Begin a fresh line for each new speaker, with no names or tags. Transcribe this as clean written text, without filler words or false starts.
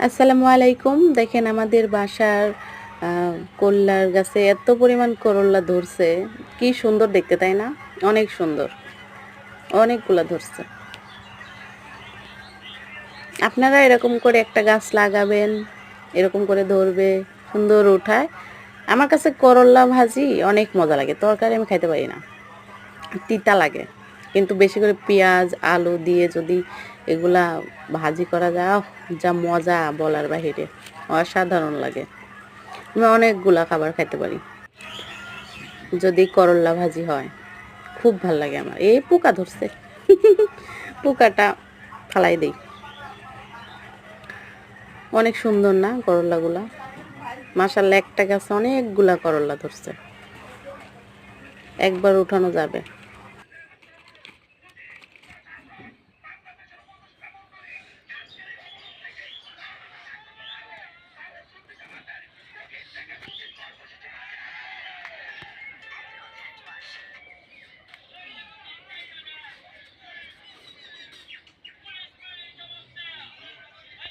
আসসালামু আলাইকুম। দেখেন আমাদের বাসার করলার গাছে এত পরিমাণ করল্লা ধরছে। কি সুন্দর দেখতে, তাই না? অনেক সুন্দর। অনেকগুলা ধরছে। আপনারা এরকম করে একটা গাছ লাগাবেন, এরকম করে ধরবে, সুন্দর উঠায়। আমার কাছে করল্লা ভাজি অনেক মজা লাগে। তরকারি আমি খাইতে পারি না। তিতা লাগে। কিন্তু বেশি করে পেঁয়াজ, আলু দিয়ে যদি এগুলা ভাজি করা যায়, যা মজা বলার বাহিরে। অসাধারণ লাগে। আমি অনেকগুলা খাবার খাইতে পারি যদি করল্লা ভাজি হয়। খুব ভাল লাগে আমার। এই পোকা ধরছে। পোকাটা ফালাই দেই। অনেক সুন্দর না করল্লাগুলা? মাশাআল্লাহ একটা গাছে অনেকগুলা করল্লা ধরছে। একবার উঠানো যাবে।